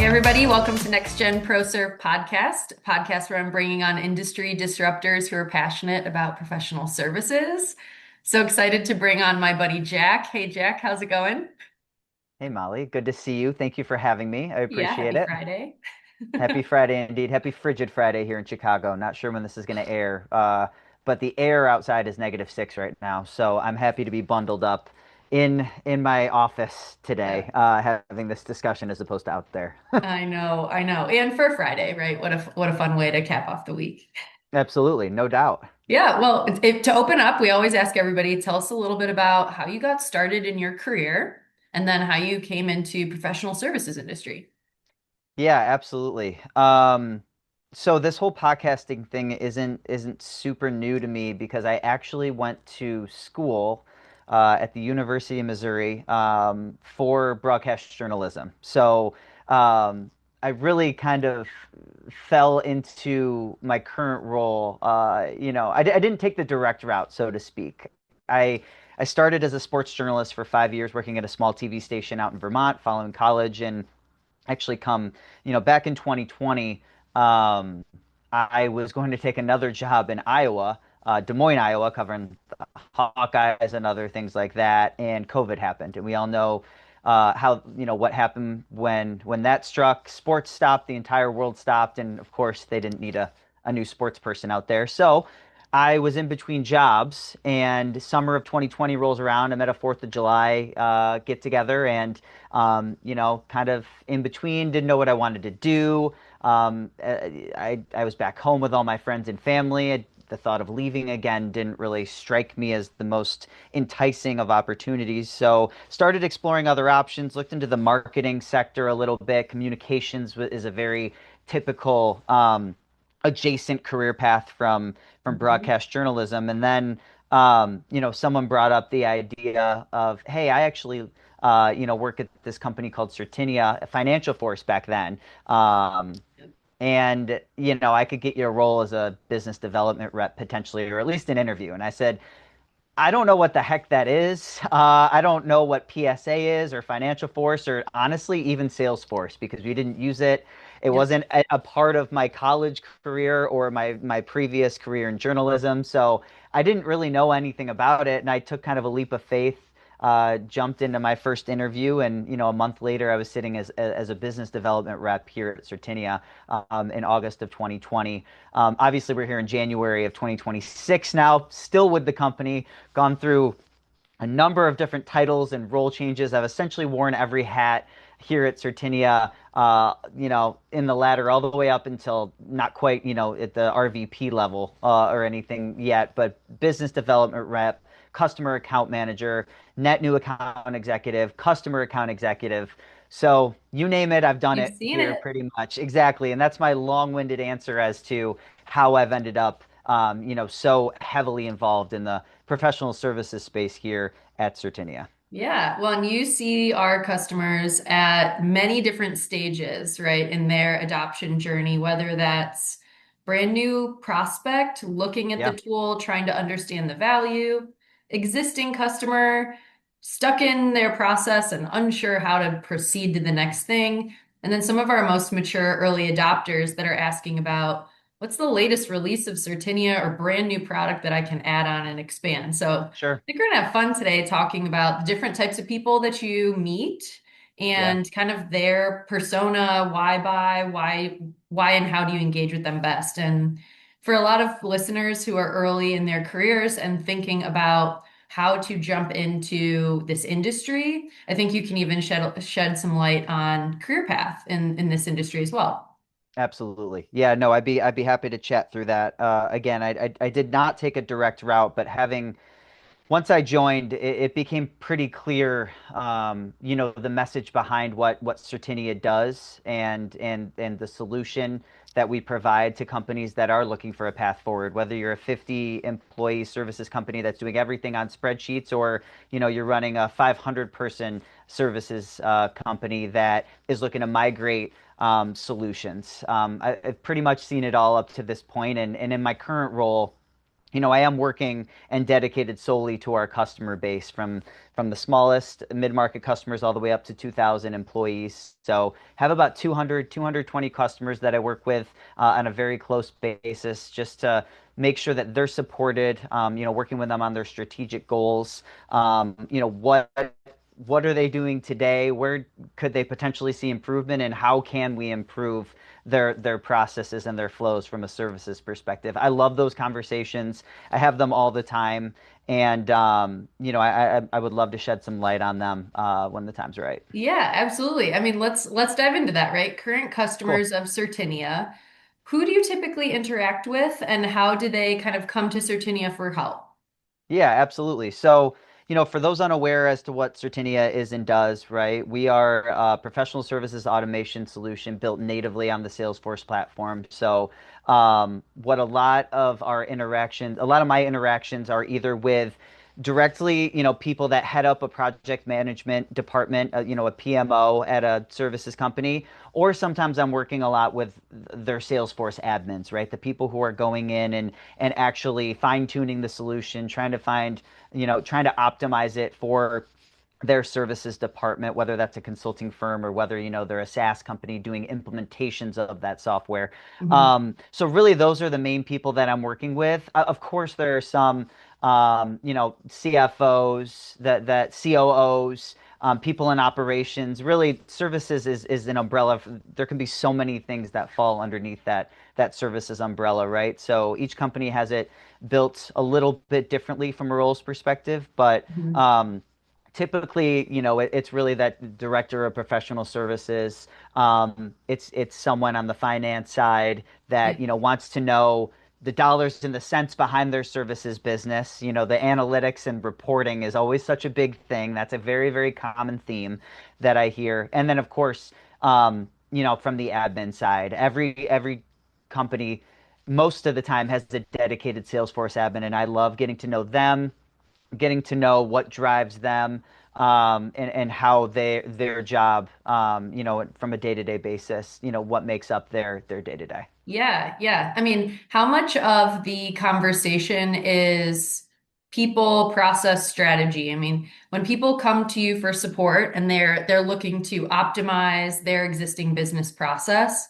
everybody. Welcome to NextGen ProServ Podcast, a podcast where I'm bringing on industry disruptors who are passionate about professional services. So excited to bring on my buddy Jack. Hey, Jack, how's it going? Hey Molly, good to see you. Thank you for having me. I Yeah, appreciate happy it. Friday. Happy Friday indeed. Happy Frigid Friday here in Chicago. Not sure when this is going to air, but the air outside is -6 right now. So I'm happy to be bundled up in my office Yeah, today, having this discussion as opposed to out there. I know, I know. And for Friday, right? What a fun way to cap off the week. Absolutely, no doubt. Yeah, well, to open up, we always ask everybody, tell us a little bit about how you got started in your career and then how you came into professional services industry. Yeah, absolutely. So this whole podcasting thing isn't super new to me because I actually went to school at the University of Missouri for broadcast journalism. So I really kind of fell into my current role. I didn't take the direct route, so to speak. I I started as a sports journalist for 5 years, working at a small TV station out in Vermont, following college, and actually back in 2020, um, I was going to take another job in Iowa, Des Moines, Iowa, covering the Hawkeyes and other things like that. And COVID happened, and we all know how what happened when that struck. Sports stopped, the entire world stopped, and of course they didn't need a new sports person out there. So I was in between jobs, and summer of 2020 rolls around. I'm at a Fourth of July get together, and kind of in between, didn't know what I wanted to do. I was back home with all my friends and family. The thought of leaving again didn't really strike me as the most enticing of opportunities. So started exploring other options, looked into the marketing sector a little bit. Communications is a very typical adjacent career path from Mhm. broadcast journalism. And then someone brought up the idea of, hey, I actually work at this company called Certinia, a financial force back then. And I could get you a role as a business development rep potentially, or at least an interview. And I said, I don't know what the heck that is. I don't know what PSA is or Financial Force or honestly even Salesforce because we didn't use it. It Yep. wasn't a part of my college career or my previous career in journalism. So I didn't really know anything about it. And I took kind of a leap of faith, jumped into my first interview. And, a month later, I was sitting as a business development rep here at Certinia in August of 2020. Obviously, we're here in January of 2026 now, still with the company, gone through a number of different titles and role changes. I've essentially worn every hat here at Certinia, in the ladder all the way up until not quite, at the RVP level or anything yet, but business development rep, customer account manager, net new account executive, customer account executive. So you name it, I've done You've it seen here it. pretty much. Exactly. And that's my long-winded answer as to how I've ended up, so heavily involved in the professional services space here at Certinia. Yeah. Well, and you see our customers at many different stages, right, in their adoption journey, whether that's brand new prospect looking at the Yeah, tool, trying to understand the value, existing customer stuck in their process and unsure how to proceed to the next thing. And then some of our most mature early adopters that are asking about what's the latest release of Certinia or brand new product that I can add on and expand. So, sure. think we're gonna have fun today talking about the different types of people that you meet Yeah. and kind of their persona, why buy, why and how do you engage with them best. And for a lot of listeners who are early in their careers and thinking about how to jump into this industry, I think you can even shed some light on career path in this industry as well. Absolutely. Yeah, no, I'd be happy to chat through that. Again, I did not take a direct route, but having once I joined, it became pretty clear, the message behind what Certinia does and the solution that we provide to companies that are looking for a path forward. Whether you're a 50 employee services company that's doing everything on spreadsheets, or you're running a 500 person services company that is looking to migrate solutions. I've pretty much seen it all up to this point, and in my current role. I am working and dedicated solely to our customer base from the smallest mid-market customers all the way up to 2,000 employees. So have about 220 customers that I work with on a very close basis, just to make sure that they're supported, working with them on their strategic goals. What are they doing today? Where could they potentially see improvement, and how can we improve their processes and their flows from a services perspective? I love those conversations. I have them all the time, and I would love to shed some light on them when the time's right. Yeah, absolutely. I mean, let's dive into that, right? Current Cool. customers of Certinia, who do you typically interact with, and how do they kind of come to Certinia for help? Yeah, absolutely. So, for those unaware as to what Certinia is and does, right, we are a professional services automation solution built natively on the Salesforce platform. So, what a lot of my interactions are either with directly, people that head up a project management department, a PMO at a services company, or sometimes I'm working a lot with their Salesforce admins, right? The people who are going in and actually fine-tuning the solution, trying to optimize it for their services department, whether that's a consulting firm or whether, they're a SaaS company doing implementations of that software. Mhm. So really those are the main people that I'm working with. Of course, there are some, CFOs, that COOs, people in operations. Really, services is an umbrella. There can be so many things that fall underneath that services umbrella, right? So each company has it built a little bit differently from a roles perspective, but Mhm. um, typically, it's really that director of professional services. It's someone on the finance side Yeah. that, wants to know the dollars and the cents behind their services business. The analytics and reporting is always such a big thing. That's a very, very common theme that I hear. And then, of course, from the admin side, every company most of the time has a dedicated Salesforce admin, and I love getting to know them, getting to know what drives them, and how their job, from a day-to-day basis, what makes up their day-to-day. Yeah, yeah. I mean, how much of the conversation is people, process, strategy? I mean, when people come to you for support and they're looking to optimize their existing business process,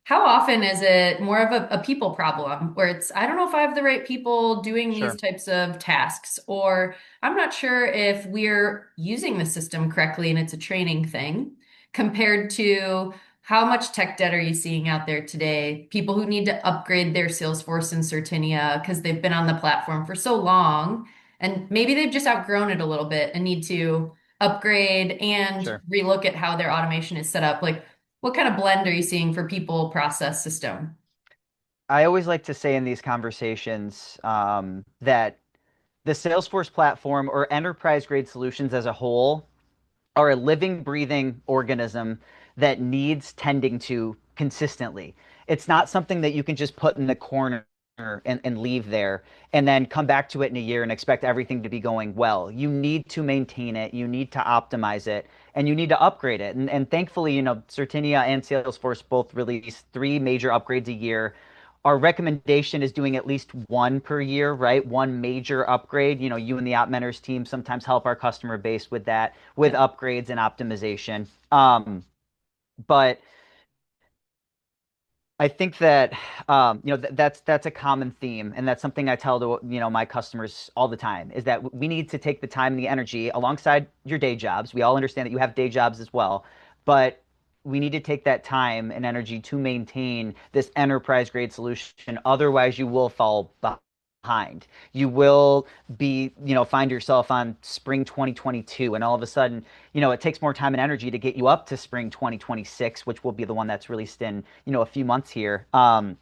how often is it more of a people problem where it's, I don't know if I have the right people doing these Sure. types of tasks, or I'm not sure if we're using the system correctly and it's a training thing, compared to how much tech debt are you seeing out there today? People who need to upgrade their Salesforce and Certinia because they've been on the platform for so long and maybe they've just outgrown it a little bit and need to upgrade and Sure. relook at how their automation is set up. Like, what kind of blend are you seeing for people, process, system? I always like to say in these conversations, that the Salesforce platform or enterprise grade solutions as a whole are a living, breathing organism that needs tending to consistently. It's not something that you can just put in the corner and leave there and then come back to it in a year and expect everything to be going well. You need to maintain it, you need to optimize it, and you need to upgrade it. And thankfully, Certinia and Salesforce both release three major upgrades a year. Our recommendation is doing at least one per year, right? One major upgrade. You and the OpMentors team sometimes help our customer base with that, with Yep. upgrades and optimization. But I think that that's a common theme, and that's something I tell to my customers all the time is that we need to take the time and the energy alongside your day jobs. We all understand that you have day jobs as well, but we need to take that time and energy to maintain this enterprise grade solution. Otherwise, you will fall behind. You will find yourself on spring 2022, and all of a sudden, it takes more time and energy to get you up to spring 2026, which will be the one that's released in, a few months here, than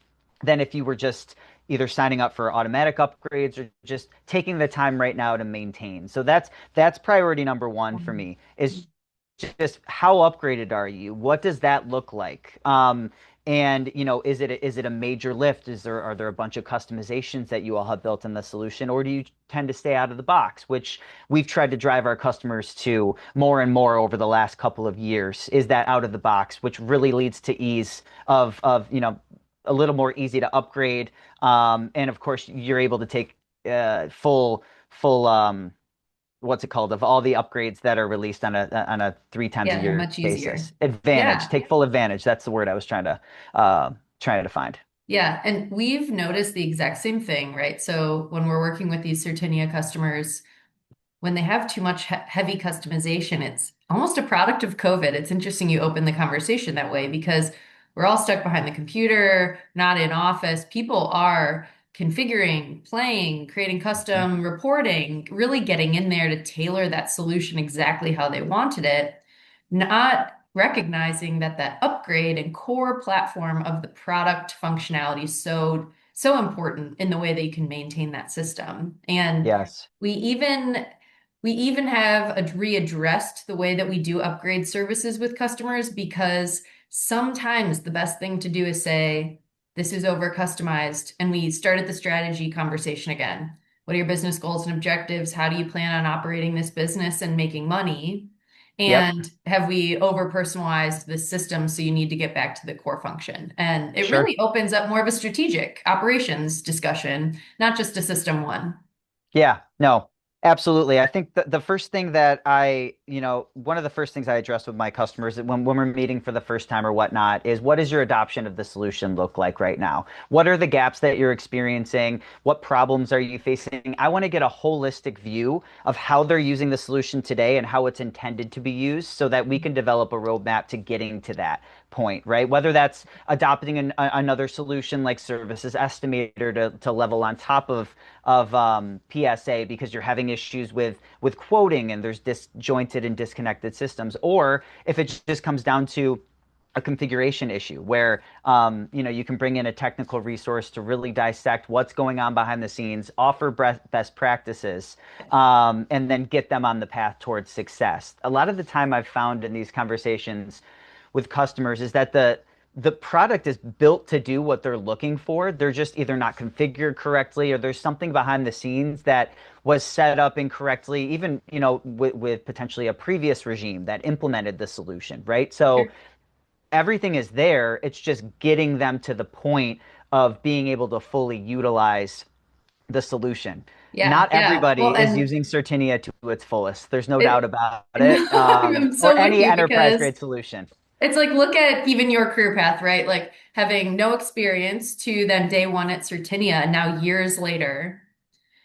if you were just either signing up for automatic upgrades or just taking the time right now to maintain. So that's priority number one for me is just how upgraded are you? What does that look like? And is it a major lift? Are there a bunch of customizations that you all have built in the solution, or do you tend to stay out of the box, which we've tried to drive our customers to more and more over the last couple of years? Is that out of the box, which really leads to ease of a little more easy to upgrade. And of course, you're able to take full what's it called, of all the upgrades that are released on a three times a Yeah, year much easier. basis. Advantage, Yeah. take full advantage. That's the word I was trying to find. Yeah, and we've noticed the exact same thing, right? So when we're working with these Certinia customers, when they have too much heavy customization, it's almost a product of COVID. It's interesting you open the conversation that way because we're all stuck behind the computer, not in office. People are configuring, playing, creating Mhm. custom reporting, really getting in there to tailor that solution exactly how they wanted it, not recognizing that that upgrade and core platform of the product functionality is so important in the way that you can maintain that system. And Yes. we even we even have readdressed the way that we do upgrade services with customers because sometimes the best thing to do is say, this is over customized. And we started the strategy conversation again. What are your business goals and objectives? How do you plan on operating this business and making money? Yep. And have we over personalized the system so you need to get back to the core function? And it Sure. really opens up more of a strategic operations discussion, not just a system one. Yeah, no, absolutely. I think the first thing that one of the first things I address with my customers when we're meeting for the first time or whatnot is what does your adoption of the solution look like right now? What are the gaps that you're experiencing? What problems are you facing? I want to get a holistic view of how they're using the solution today and how it's intended to be used so that we can develop a roadmap to getting to that point, right? Whether that's adopting another solution like Services Estimator to level on top of PSA because you're having issues with quoting and there's disjointed and disconnected systems, or if it just comes down to a configuration issue where you can bring in a technical resource to really dissect what's going on behind the scenes, offer best practices, and then get them on the path towards success. A lot of the time I've found in these conversations with customers is that the product is built to do what they're looking for. They're just either not configured correctly or there's something behind the scenes that was set up incorrectly, even, with potentially a previous regime that implemented the solution, right? So everything is there. It's just getting them to the point of being able to fully utilize the solution. Yeah, Not yeah. everybody Well, is and using Certinia to its fullest. There's no doubt it, about no, it. I'm Or so with any you enterprise because grade solution. it's like look at even your career path, right? Like having no experience to then day one at Certinia, and now years later,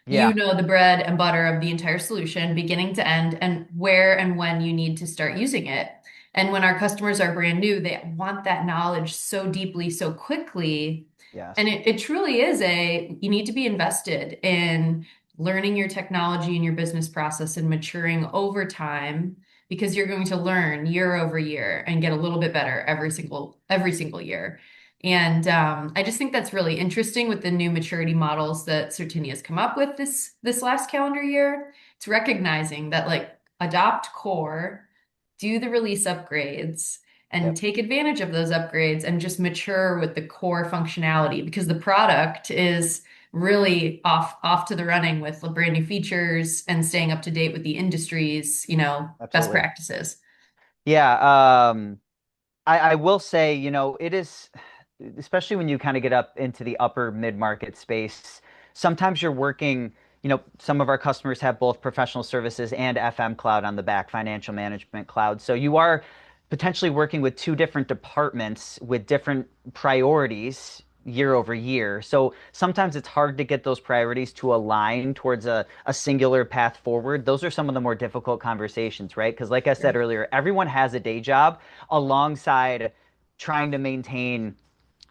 you Yeah. know the bread and butter of the entire solution, beginning to end, and where and when you need to start using it. And when our customers are brand new, they want that knowledge so deeply, so quickly. And Yes. it truly is you need to be invested in learning your technology and your business process and maturing over time because you're going to learn year over year and get a little bit better every single year. And I just think that's really interesting with the new maturity models that Certinia has come up with this last calendar year. It's recognizing that like adopt core, do the release upgrades, and Yep. take advantage of those upgrades and just mature with the core functionality because the product is really off to the running with brand new features and staying up to date with the industry's, best Absolutely. practices. Yeah. I will say, it is, especially when you kind of get up into the upper mid-market space, sometimes you're working, some of our customers have both professional services and FM cloud on the back, financial management cloud. So you are potentially working with two different departments with different priorities year over year. So sometimes it's hard to get those priorities to align towards a singular path forward. Those are some of the more difficult conversations, right? Because like I said earlier, everyone has a day job alongside trying to maintain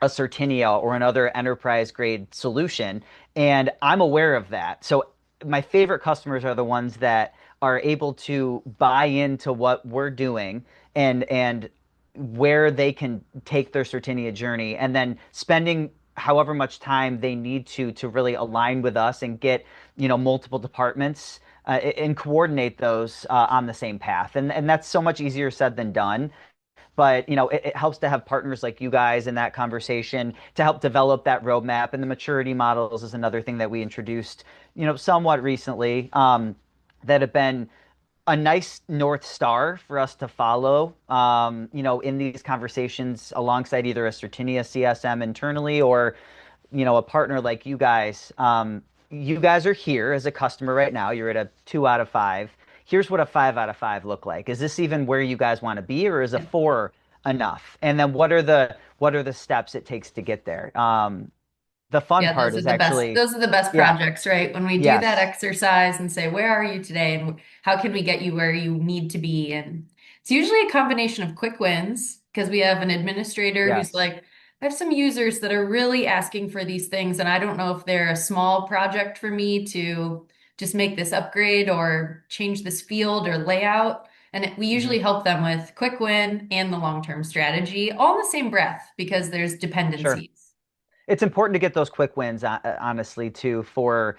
a Certinia or another enterprise grade solution. And I'm aware of that. So my favorite customers are the ones that are able to buy into what we're doing and where they can take their Certinia journey and then spending however much time they need to really align with us and get, multiple departments and coordinate those on the same path. And that's so much easier said than done. But it helps to have partners like you guys in that conversation to help develop that roadmap. And the maturity models is another thing that we introduced, somewhat recently, that have been a nice North Star for us to follow, in these conversations alongside either a Certinia CSM internally or, a partner like you guys. You guys are here as a customer right now. You're at a 2 out of 5. Here's what a 5 out of 5 look like. Is this even where you guys want to be, or is a 4 enough? And then what are the steps it takes to get there? The fun Yeah, part those are is the best. actually, Those are the best yeah, projects, right? When we do that yes, exercise and say, "Where are you today?" and "How can we get you where you need to be?" And it's usually a combination of quick wins because we have an administrator who's yes, like, "I have some users that are really asking for these things, and I don't know if they're a small project for me to just make this upgrade or change this field or layout." And we hmm usually help them with quick win and the long-term strategy, all in the same breath because there's sure. dependencies. It's important to get those quick wins, honestly, too, for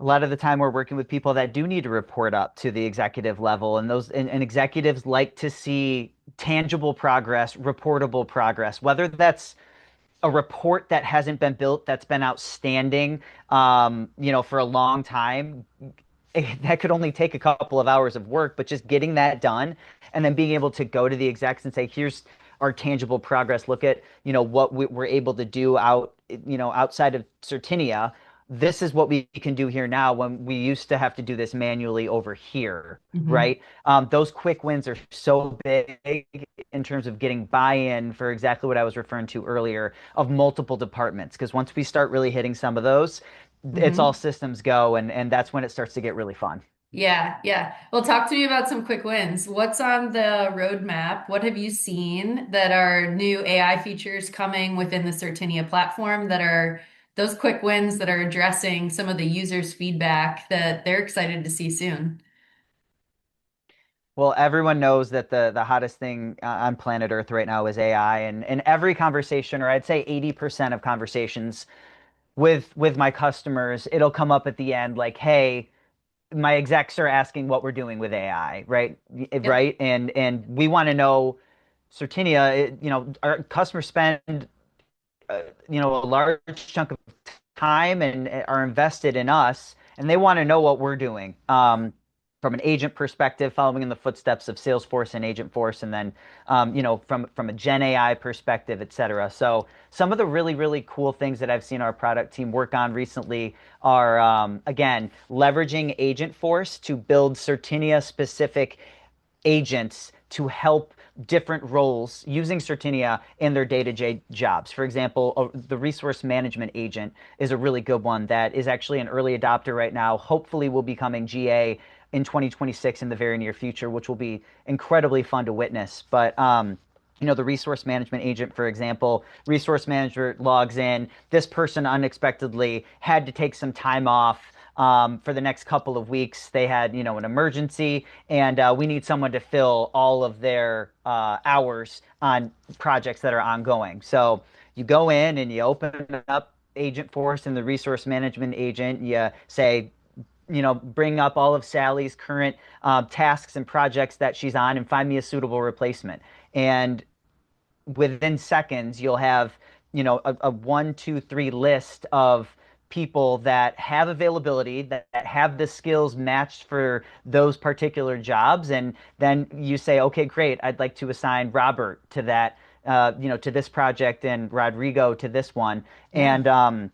a lot of the time we're working with people that do need to report up to the executive level, and and executives like to see tangible progress, reportable progress, whether that's a report that hasn't been built that's been outstanding, for a long time. That could only take a couple of hours of work, but just getting that done and then being able to go to the execs and say, here's our tangible progress. Look at, what we're able to do outside of Certinia. This is what we can do here now when we used to have to do this manually over here, Mhm. right? Those quick wins are so big in terms of getting buy-in for exactly what I was referring to earlier of multiple departments. Because once we start really hitting some of those, it's all Mhm. systems go, and that's when it starts to get really fun. Yeah, yeah. Well, talk to me about some quick wins. What's on the roadmap? What have you seen that are new AI features coming within the Certinia platform that are those quick wins that are addressing some of the users' feedback that they're excited to see soon? Well, everyone knows that the hottest thing on planet Earth right now is AI, and every conversation, or I'd say 80% of conversations with my customers, it'll come up at the end like, "Hey, my execs are asking what we're doing with AI, right? Yep. Right? And we want to know, Certinia, our customers spend a large chunk of time and are invested in us, and they want to know what we're doing. From an agent perspective, following in the footsteps of Salesforce and Agentforce, and then from a Gen AI perspective, et cetera. So some of the really really cool things that I've seen our product team work on recently are again leveraging Agentforce to build Certinia specific agents to help different roles using Certinia in their day-to-day jobs. For example, the resource management agent is a really good one that is actually an early adopter right now. Hopefully will be coming GA in 2026 in the very near future, which will be incredibly fun to witness. But the resource management agent, for example, resource manager logs in. This person unexpectedly had to take some time off for the next couple of weeks. They had, an emergency, and we need someone to fill all of their hours on projects that are ongoing. So you go in and you open up Agent Force and the resource management agent. You say, bring up all of Sally's current tasks and projects that she's on and find me a suitable replacement. And within seconds, you'll have, a 1, 2, 3 list of people that have availability, that have the skills matched for those particular jobs. And then you say, okay, great, I'd like to assign Robert to that, to this project, and Rodrigo to this one. Yeah. And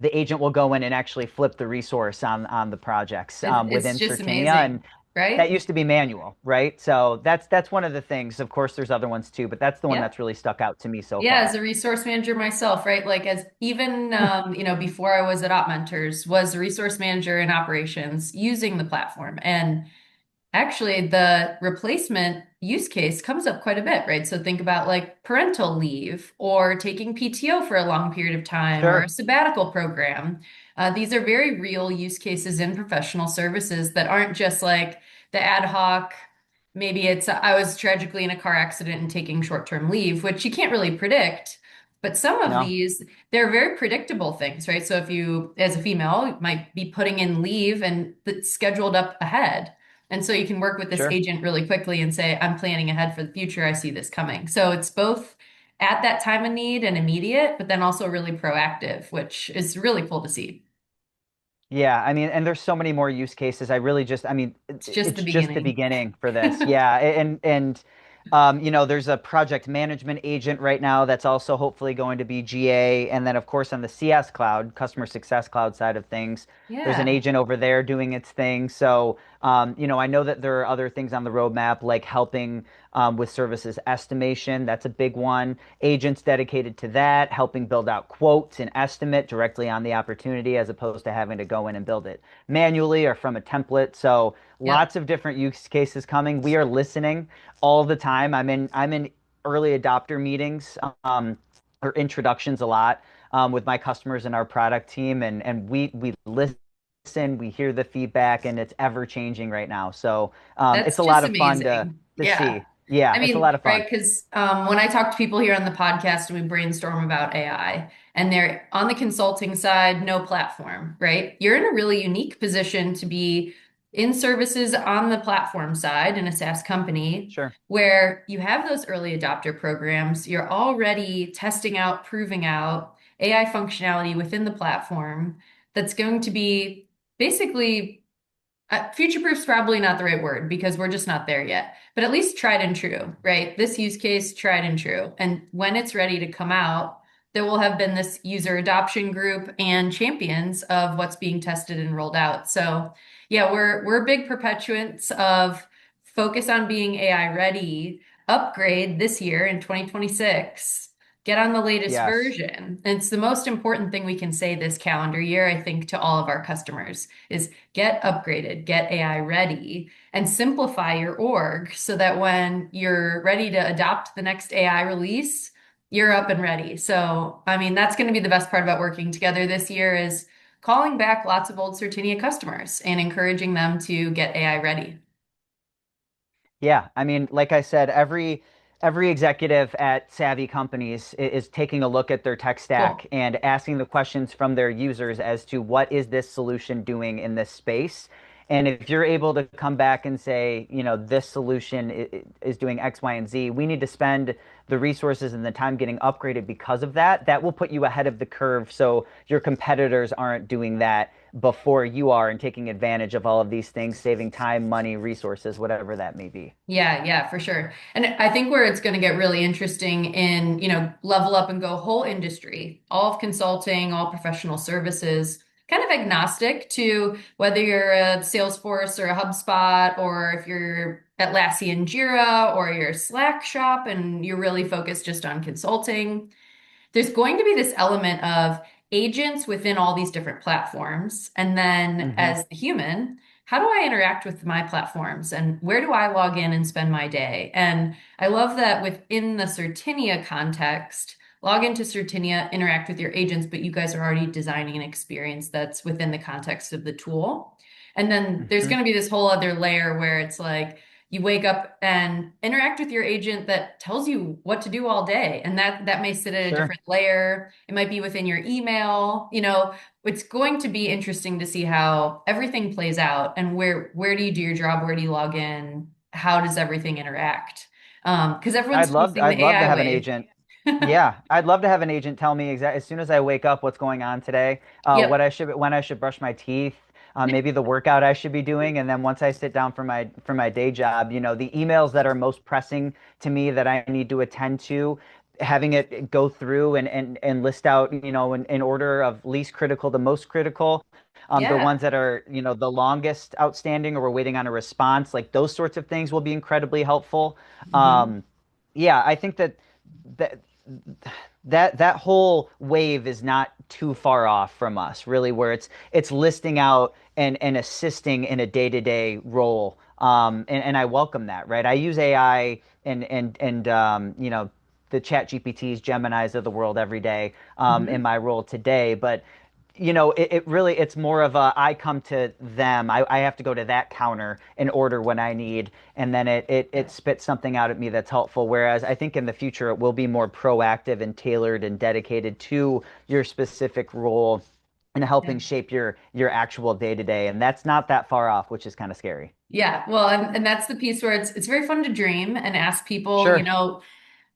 the agent will go in and actually flip the resource on the projects It's within just Certinia, and amazing, that right? used to be manual, right? So that's one of the things. Of course, there's other ones too, but that's the one Yeah. that's really stuck out to me so Yeah, as far. a resource manager myself, right? Like as even before I was at Op Mentors, was a resource manager in operations using the platform. And actually, the replacement use case comes up quite a bit, right? So think about like parental leave or taking PTO for a long period of time or a Sure. sabbatical program. These are very real use cases in professional services that aren't just like the ad hoc. Maybe it's I was tragically in a car accident and taking short-term leave, which you can't really predict. But some of No, these, they're very predictable things, right? So if you, as a female, you might be putting in leave and it's scheduled up ahead. And so you can work with this sure. agent really quickly and say, I'm planning ahead for the future. I see this coming. So it's both at that time of need and immediate, but then also really proactive, which is really cool to see. Yeah, I mean, and there's so many more use cases. I really just, I mean, It's just the it's just the beginning. beginning for this. Yeah, you know, there's a project management agent right now that's also hopefully going to be GA, and then of course on the CS cloud, customer success cloud side of things, there's an Yeah. agent over there doing its thing. So, you know, I know that there are other things on the roadmap like helping with services estimation. That's a big one. Agents dedicated to that, helping build out quotes and estimate directly on the opportunity as opposed to having to go in and build it manually or from a template. So Yep. lots of different use cases coming. We are listening all the time. I'm in early adopter meetings or introductions a lot with my customers and our product team, and we listen, we hear the feedback, and it's ever changing right now. So it's That's a lot just of fun amazing. to Yeah. see. Yeah, I it's a mean, lot of fun. right, because when I talk to people here on the podcast and we brainstorm about AI, and they're on the consulting side, no platform, right? You're in a really unique position to be in services on the platform side in a SaaS company Sure. where you have those early adopter programs. You're already testing out, proving out AI functionality within the platform that's going to be basically future-proof's probably not the right word because we're just not there yet, but at least tried and true, right? This use case, tried and true. And when it's ready to come out, there will have been this user adoption group and champions of what's being tested and rolled out. So, yeah, we're big perpetuants of focus on being AI ready, upgrade this year in 2026. Get on the latest Yes. version. And it's the most important thing we can say this calendar year, I think, to all of our customers is get upgraded, get AI ready, and simplify your org so that when you're ready to adopt the next AI release, you're up and ready. So, I mean, that's going to be the best part about working together this year is calling back lots of old Certinia customers and encouraging them to get AI ready. Yeah, I mean, like I said, every executive at savvy companies is taking a look at their tech stack Cool. and asking the questions from their users as to what is this solution doing in this space. And if you're able to come back and say, you know, this solution is doing X, Y, and Z, we need to spend the resources and the time getting upgraded because of that. That will put you ahead of the curve so your competitors aren't doing that before you are and taking advantage of all of these things, saving time, money, resources, whatever that may be. Yeah, yeah, for sure. And I think where it's going to get really interesting in, level up and go whole industry, all of consulting, all professional services, kind of agnostic to whether you're a Salesforce or a HubSpot, or if you're Atlassian Jira or your Slack shop and you're really focused just on consulting there's going to be this element of agents within all these different platforms. And then Hmm. as the human, how do I interact with my platforms and where do I log in and spend my day? And I love that within the Certinia context, log into Certinia, interact with your agents, but you guys are already designing an experience that's within the context of the tool. And then there's Hmm. going to be this whole other layer where it's like, you wake up and interact with your agent that tells you what to do all day and that may sit at a Sure. different layer. It might be within your email. It's going to be interesting to see how everything plays out and where do you do your job, where do you log in, how does everything interact, because everyone's facing the I'd love to AI have an wave. agent. Yeah, I'd love to have an agent tell me exactly as soon as I wake up what's going on today, what Yep. I should when I should brush my teeth, maybe the workout I should be doing, and then once I sit down for my day job, you know, the emails that are most pressing to me that I need to attend to, having it go through and list out, you know, in order of least critical to most critical, the Yeah. ones that are, you know, the longest outstanding or we're waiting on a response, like those sorts of things will be incredibly helpful. Hmm. Um, yeah, I think that that whole wave is not too far off from us, really, where it's listing out and assisting in a day-to-day role. And I welcome that, right? I use AI and you know, the Chat GPTs, Geminis of the world every day in Hmm. my role today. But you know, it really it's more of a I come to them. I have to go to that counter and order when I need, and then it spits something out at me that's helpful. Whereas I think in the future it will be more proactive and tailored and dedicated to your specific role and Yeah. helping shape your actual day to day. And that's not that far off, which is kind of scary. Yeah. Well, and that's the piece where it's very fun to dream and ask people, Sure.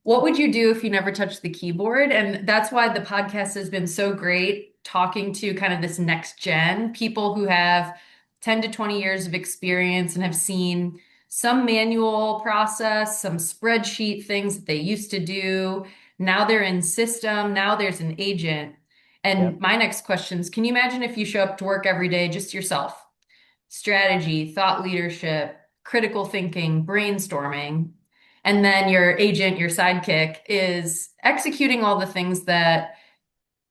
what would you do if you never touched the keyboard? And that's why the podcast has been so great talking to kind of this next gen, people who have 10 to 20 years of experience and have seen some manual process, some spreadsheet things that they used to do. Now they're in system, now there's an agent. Yep. And my next question is, can you imagine if you show up to work every day just yourself? Strategy, thought leadership, critical thinking, brainstorming. And then your agent, your sidekick, is executing all the things that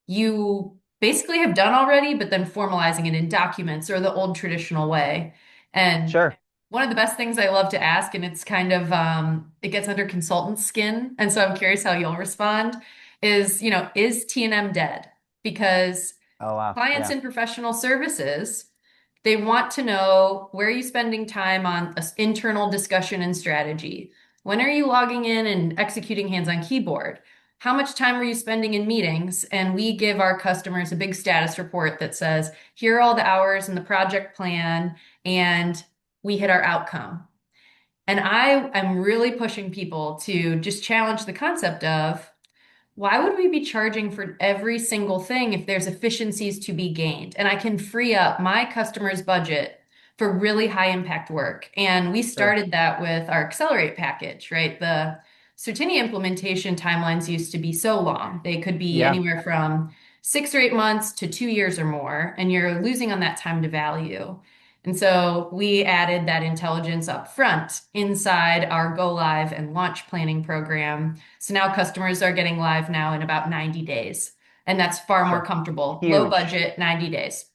you basically have done already, but then formalizing it in documents or the old traditional way. And Sure. one of the best things I love to ask, and it's kind of it gets under consultant's skin, and so I'm curious how you'll respond, is, is T&M dead? Because Oh, wow. clients Yeah. in professional services, they want to know, where are you spending time on internal discussion and strategy? When are you logging in and executing hands-on keyboard? How much time are you spending in meetings? And we give our customers a big status report that says, here are all the hours in the project plan, and we hit our outcome. And I am really pushing people to just challenge the concept of, why would we be charging for every single thing if there's efficiencies to be gained? And I can free up my customer's budget for really high impact work. And we Sure. started that with our Accelerate package, right? The Certinia implementation timelines used to be so long. They could be Yeah. anywhere from 6 or 8 months to 2 years or more, and you're losing on that time to value. And so we added that intelligence up front inside our go live and launch planning program. So now customers are getting live now in about 90 days. And that's far more Sure. comfortable, low Huge. budget, 90 days.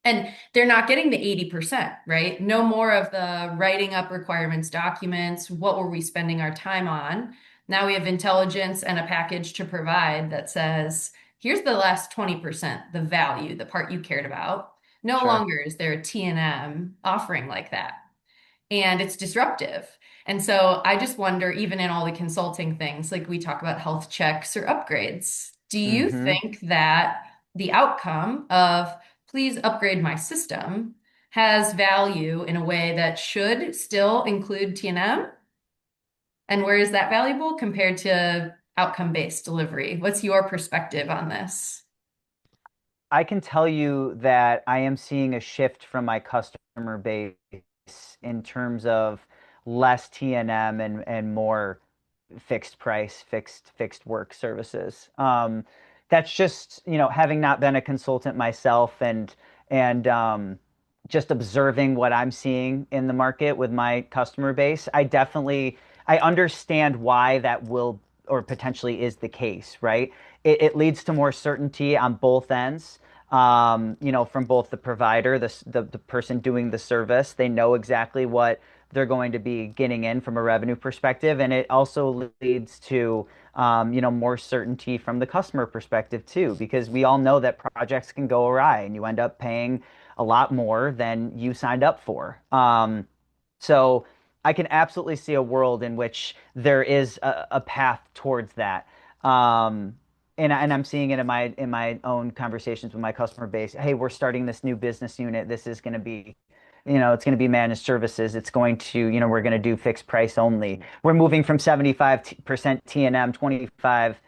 And they're not getting the 80%, right? No more of the writing up requirements documents. What were we spending our time on? Now we have intelligence and a package to provide that says, here's the last 20%, the value, the part you cared about. No Sure. longer is there a T&M offering like that, and it's disruptive. And so I just wonder, even in all the consulting things, like we talk about health checks or upgrades, do you Hmm. think that the outcome of please upgrade my system has value in a way that should still include T&M? And where is that valuable compared to outcome-based delivery? What's your perspective on this? I can tell you that I am seeing a shift from my customer base in terms of less T&M and more fixed price, fixed work services. That's just, having not been a consultant myself and just observing what I'm seeing in the market with my customer base. I understand why that will or potentially is the case, right? It leads to more certainty on both ends. From both the provider, the person doing the service, they know exactly what they're going to be getting in from a revenue perspective. And it also leads to, more certainty from the customer perspective too, because we all know that projects can go awry and you end up paying a lot more than you signed up for. So I can absolutely see a world in which there is a path towards that. Um, and I'm seeing it in my own conversations with my customer base. Hey, we're starting this new business unit. This is going to be, it's going to be managed services. It's going to, we're going to do fixed price only. We're moving from 75% T&M, 25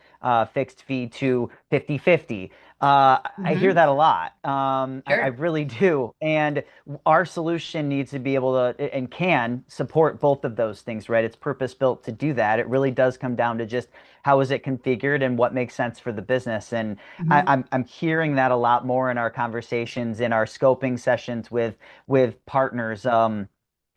fixed fee to 50/50. I hear Hmm. that a lot. I Sure. really do. And our solution needs to be able to and can support both of those things, right? It's purpose built to do that. It really does come down to just how is it configured and what makes sense for the business. And Hmm. I'm hearing that a lot more in our conversations, in our scoping sessions with partners.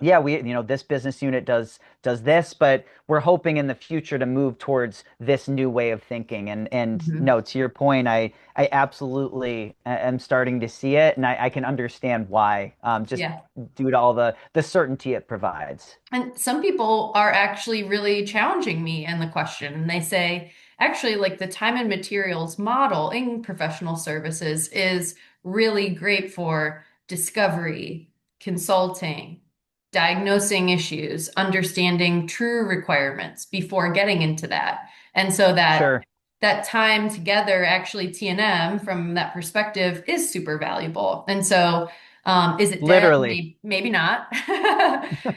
Yeah, this business unit does this, but we're hoping in the future to move towards this new way of thinking. And Hmm. no, to your point, I absolutely am starting to see it, and I can understand why, just Yeah. due to all the certainty it provides. And some people are actually really challenging me in the question. And they say, actually, like the time and materials model in professional services is really great for discovery, consulting, diagnosing issues, understanding true requirements before getting into that. And so Sure. that time together, actually T&M from that perspective is super valuable. And so is it dead? Literally. Maybe not.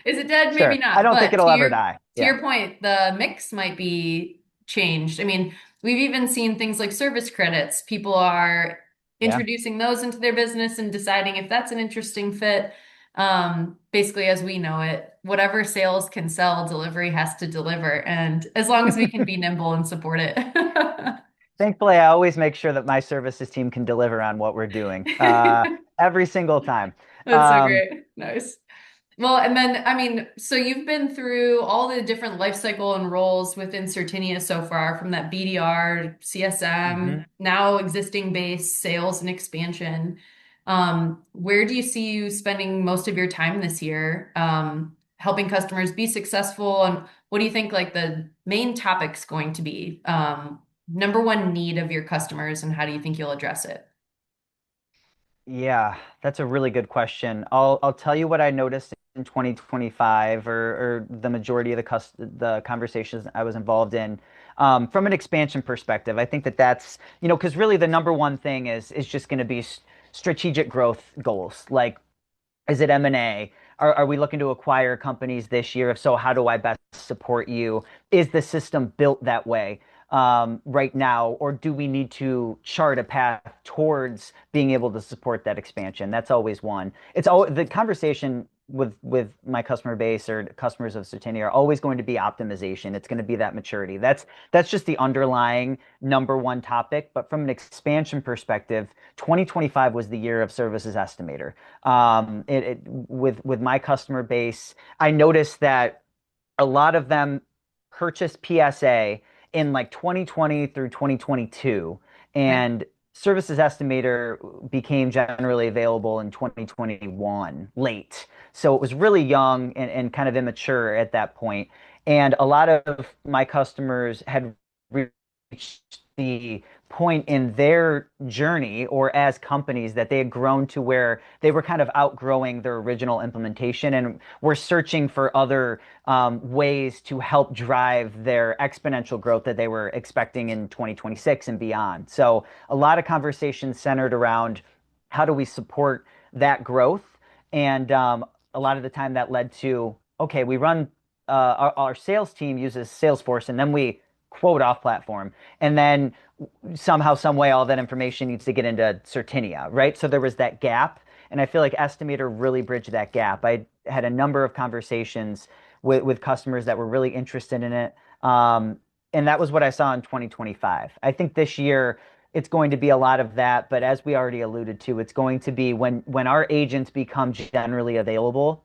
Is it dead? Maybe Sure. I not. don't think But it'll ever die. to Yeah. your point, the mix might be changed. I mean, we've even seen things like service credits. People are Yeah. introducing those into their business and deciding if that's an interesting fit. Basically, as we know it, whatever sales can sell, delivery has to deliver. And as long as we can be nimble and support it. Thankfully, I always make sure that my services team can deliver on what we're doing every single time. That's so Um, great. Nice. Well, and then, I mean, so you've been through all the different life cycle and roles within Certinia so far, from that BDR, CSM, mhm. now existing base, sales, and expansion. Where do you see you spending most of your time this year, helping customers be successful? And what do you think like the main topic's going to be? Number one need of your customers, and how do you think you'll address it? Yeah, that's a really good question. I'll tell you what I noticed in 2025 or the majority of the conversations I was involved in from an expansion perspective. I think that that's, because really the number one thing is just going to be strategic growth goals. Like, is it M&A? Are we looking to acquire companies this year? If so, how do I best support you? Is the system built that way right now, or do we need to chart a path towards being able to support that expansion? That's always one. It's all the conversation with my customer base or customers of Certinia are always going to be optimization. It's going to be that maturity. That's just the underlying number one topic. But from an expansion perspective, 2025 was the year of services estimator. With my customer base, I noticed that a lot of them purchased PSA in like 2020 through 2022, Okay. and Services Estimator became generally available in 2021 late. So it was really young and kind of immature at that point. And a lot of my customers had reached the point in their journey or as companies that they had grown to where they were kind of outgrowing their original implementation and were searching for other ways to help drive their exponential growth that they were expecting in 2026 and beyond. So a lot of conversations centered around how do we support that growth, and a lot of the time that led to, okay, we run our sales team uses Salesforce, and then we quote off platform, and then somehow, some way, all that information needs to get into Certinia, right? So there was that gap, and I feel like Estimator really bridged that gap. I had a number of conversations with customers that were really interested in it, and that was what I saw in 2025. I think this year it's going to be a lot of that, but as we already alluded to, it's going to be when our agents become generally available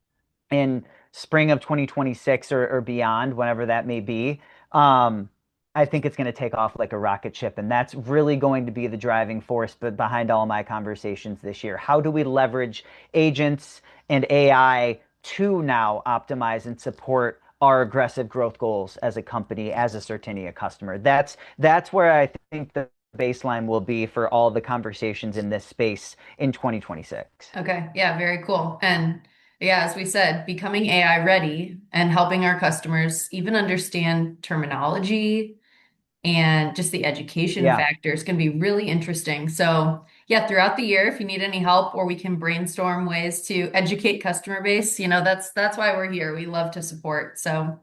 in spring of 2026 or beyond, whenever that may be. Um, I think it's going to take off like a rocket ship, and that's really going to be the driving force behind all my conversations this year. How do we leverage agents and AI to now optimize and support our aggressive growth goals as a company, as a Certinia customer? That's where I think the baseline will be for all the conversations in this space in 2026. Okay. Yeah, very cool. And yeah, as we said, becoming AI ready and helping our customers even understand terminology and just the education Yeah. factors can be really interesting. So, yeah, throughout the year, if you need any help or we can brainstorm ways to educate customer base, that's why we're here. We love to support. So,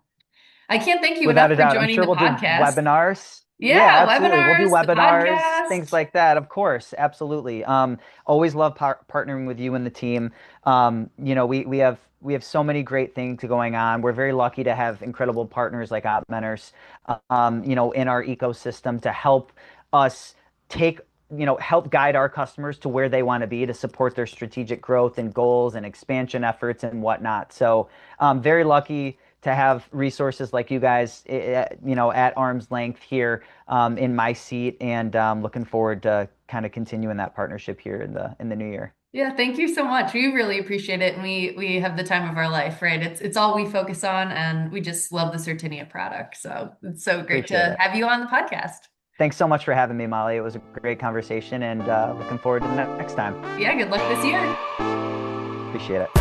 I can't thank you enough Without a for doubt. I'm joining sure the we'll do podcast. webinars. Yeah, Yeah, absolutely. We'll do webinars, the webinars, things podcast. like that. Of course, absolutely. Always love partnering with you and the team. We have so many great things going on. We're very lucky to have incredible partners like Opmenters, in our ecosystem to help us take, help guide our customers to where they want to be to support their strategic growth and goals and expansion efforts and whatnot. So, very lucky to have resources like you guys, at arm's length here in my seat, and looking forward to kind of continuing that partnership here in the new year. Yeah, thank you so much. We really appreciate it, and we have the time of our life, right? It's all we focus on, and we just love the Certinia product. So it's so great Appreciate to it. have you on the podcast. Thanks so much for having me, Molly. It was a great conversation, and looking forward to the next time. Yeah, good luck this year. Appreciate it.